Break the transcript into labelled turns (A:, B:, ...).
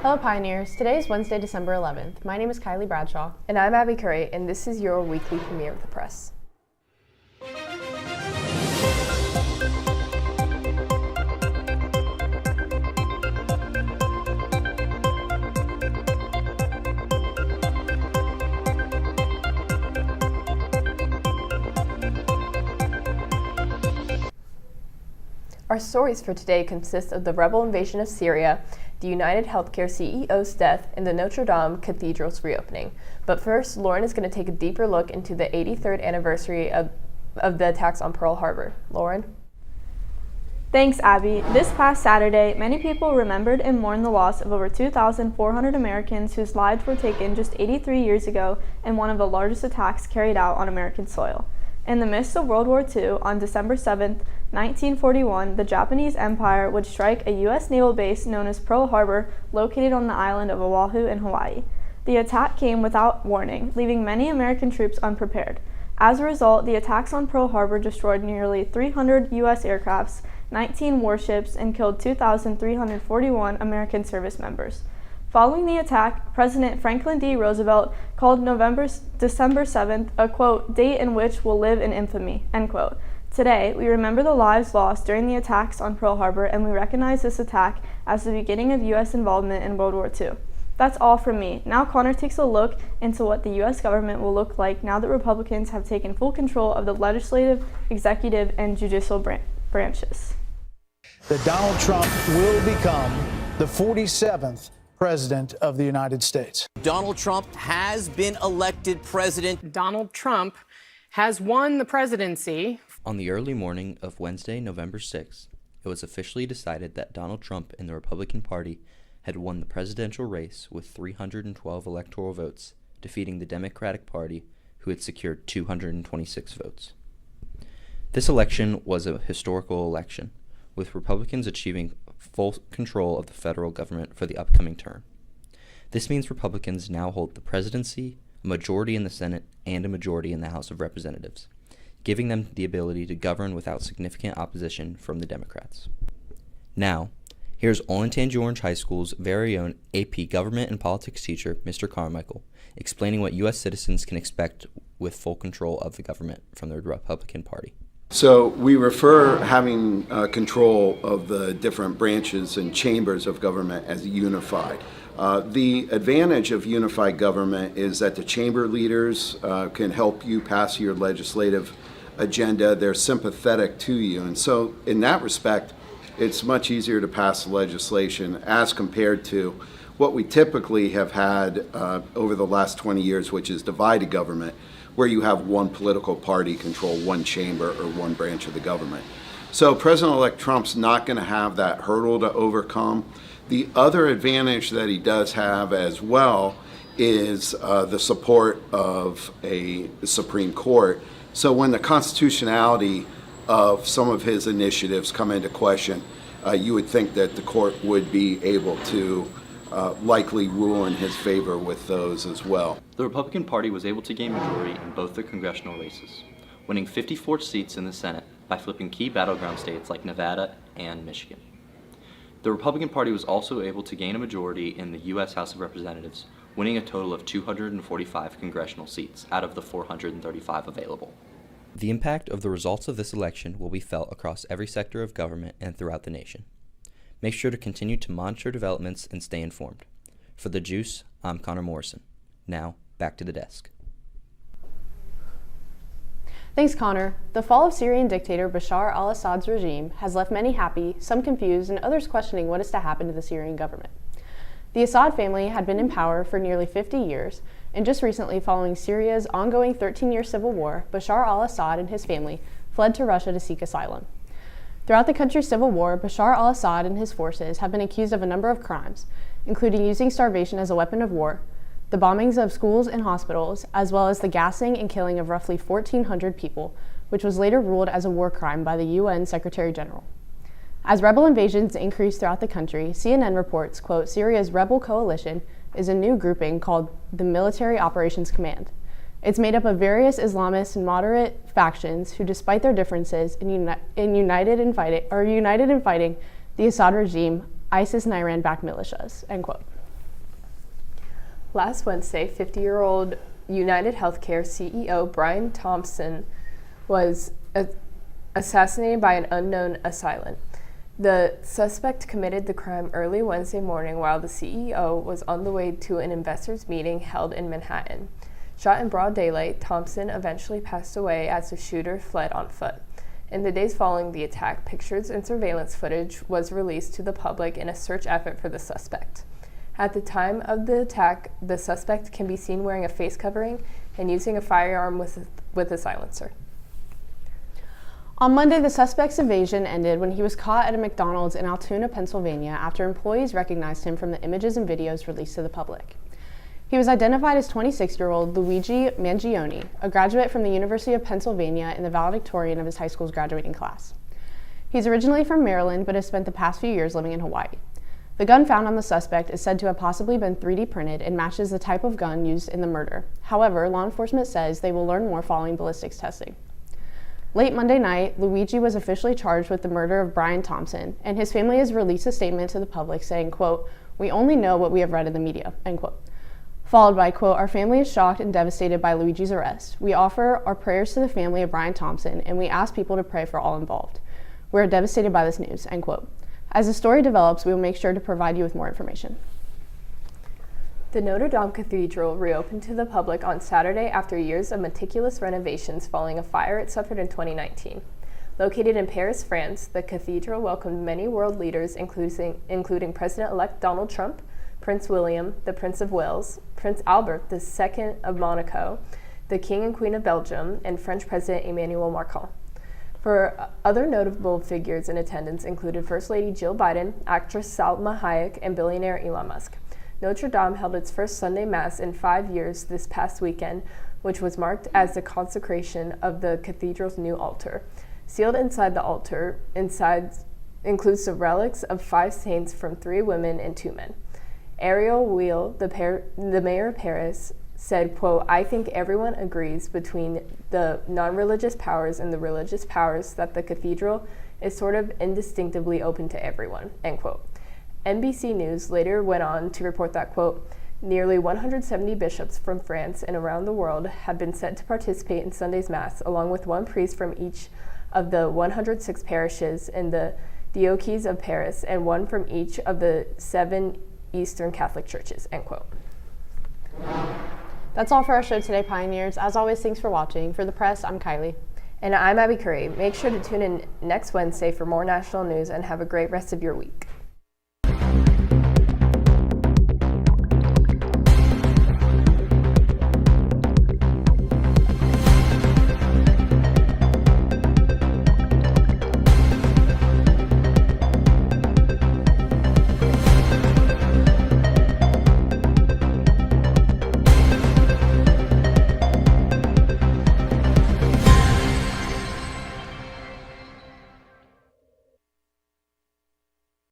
A: Hello Pioneers, today is Wednesday, December 11th. My name is Kylie Bradshaw.
B: And I'm Abby Curry, and this is your weekly premiere of the press. Our stories for today consist of the rebel invasion of Syria, the United Healthcare CEO's death, and the Notre Dame Cathedral's reopening. But first, Lauren is going to take a deeper look into the 83rd anniversary of the attacks on Pearl Harbor. Lauren?
C: Thanks, Abby. This past Saturday, many people remembered and mourned the loss of over 2,400 Americans whose lives were taken just 83 years ago in one of the largest attacks carried out on American soil. In the midst of World War II, on December 7, 1941, the Japanese Empire would strike a U.S. naval base known as Pearl Harbor, located on the island of Oahu in Hawaii. The attack came without warning, leaving many American troops unprepared. As a result, the attacks on Pearl Harbor destroyed nearly 300 U.S. aircrafts, 19 warships, and killed 2,341 American service members. Following the attack, President Franklin D. Roosevelt called December 7th a, quote, date in which will live in infamy, end quote. Today, we remember the lives lost during the attacks on Pearl Harbor, and we recognize this attack as the beginning of U.S. involvement in World War II. That's all from me. Now Connor takes a look into what the U.S. government will look like now that Republicans have taken full control of the legislative, executive, and judicial branches.
D: That Donald Trump will become the 47th President of the United States.
E: Donald Trump has been elected president.
F: Donald Trump has won the presidency.
G: On the early morning of Wednesday, November 6th, it was officially decided that Donald Trump and the Republican Party had won the presidential race with 312 electoral votes, defeating the Democratic Party, who had secured 226 votes. This election was a historical election, with Republicans achieving full control of the federal government for the upcoming term. This means Republicans now hold the presidency, a majority in the Senate, and a majority in the House of Representatives, giving them the ability to govern without significant opposition from the Democrats. Now, here's Olentangy Orange High School's very own AP Government and Politics teacher, Mr. Carmichael, explaining what U.S. citizens can expect with full control of the government from the Republican Party.
H: So we refer having control of the different branches and chambers of government as unified. The advantage of unified government is that the chamber leaders can help you pass your legislative agenda. They're sympathetic to you. And so in that respect, it's much easier to pass legislation as compared to what we typically have had over the last 20 years, which is divided government, where you have one political party control one chamber or one branch of the government. So President-elect Trump's not going to have that hurdle to overcome. The other advantage that he does have as well is the support of a Supreme Court. So when the constitutionality of some of his initiatives come into question, you would think that the court would be able to likely rule in his favor with those as well.
I: The Republican Party was able to gain majority in both the congressional races, winning 54 seats in the Senate by flipping key battleground states like Nevada and Michigan. The Republican Party was also able to gain a majority in the U.S. House of Representatives, winning a total of 245 congressional seats out of the 435 available.
G: The impact of the results of this election will be felt across every sector of government and throughout the nation. Make sure to continue to monitor developments and stay informed. For The Juice, I'm Connor Morrison. Now, back to the desk.
A: Thanks, Connor. The fall of Syrian dictator Bashar al-Assad's regime has left many happy, some confused, and others questioning what is to happen to the Syrian government. The Assad family had been in power for nearly 50 years, and just recently, following Syria's ongoing 13-year civil war, Bashar al-Assad and his family fled to Russia to seek asylum. Throughout the country's civil war, Bashar al-Assad and his forces have been accused of a number of crimes, including using starvation as a weapon of war, the bombings of schools and hospitals, as well as the gassing and killing of roughly 1,400 people, which was later ruled as a war crime by the UN Secretary General. As rebel invasions increase throughout the country, CNN reports, quote, Syria's rebel coalition is a new grouping called the Military Operations Command. It's made up of various Islamist and moderate factions who, despite their differences, are united in fighting the Assad regime, ISIS and Iran-backed militias, end quote.
B: Last Wednesday, 50-year-old United Healthcare CEO Brian Thompson was assassinated by an unknown assailant. The suspect committed the crime early Wednesday morning while the CEO was on the way to an investors' meeting held in Manhattan. Shot in broad daylight, Thompson eventually passed away as the shooter fled on foot. In the days following the attack, pictures and surveillance footage was released to the public in a search effort for the suspect. At the time of the attack, the suspect can be seen wearing a face covering and using a firearm with a silencer.
A: On Monday, the suspect's evasion ended when he was caught at a McDonald's in Altoona, Pennsylvania, after employees recognized him from the images and videos released to the public. He was identified as 26-year-old Luigi Mangione, a graduate from the University of Pennsylvania and the valedictorian of his high school's graduating class. He's originally from Maryland, but has spent the past few years living in Hawaii. The gun found on the suspect is said to have possibly been 3D printed and matches the type of gun used in the murder. However, law enforcement says they will learn more following ballistics testing. Late Monday night, Luigi was officially charged with the murder of Brian Thompson, and his family has released a statement to the public saying, quote, "We only know what we have read in the media," end quote. Followed by, quote, "Our family is shocked and devastated by Luigi's arrest. We offer our prayers to the family of Brian Thompson, and we ask people to pray for all involved. We are devastated by this news," end quote. As the story develops, we will make sure to provide you with more information.
B: The Notre Dame Cathedral reopened to the public on Saturday after years of meticulous renovations following a fire it suffered in 2019. Located in Paris, France, the cathedral welcomed many world leaders, including President-elect Donald Trump, Prince William, the Prince of Wales, Prince Albert II of Monaco, the King and Queen of Belgium, and French President Emmanuel Macron. For other notable figures in attendance included First Lady Jill Biden, actress Salma Hayek, and billionaire Elon Musk. Notre Dame held its first Sunday Mass in 5 years this past weekend, which was marked as the consecration of the cathedral's new altar. Sealed inside the altar includes the relics of 5 saints from 3 women and 2 men. Ariel Wheel, the mayor of Paris, said, quote, "I think everyone agrees between the non-religious powers and the religious powers that the cathedral is sort of indistinctively open to everyone," end quote. NBC News later went on to report that, quote, "Nearly 170 bishops from France and around the world have been set to participate in Sunday's Mass, along with 1 priest from each of the 106 parishes in the Diocese of Paris and 1 from each of the 7 Eastern Catholic churches," end quote.
A: That's all for our show today, Pioneers. As always, thanks for watching. For the press, I'm Kylie.
B: And I'm Abby Curry. Make sure to tune in next Wednesday for more national news and have a great rest of your week.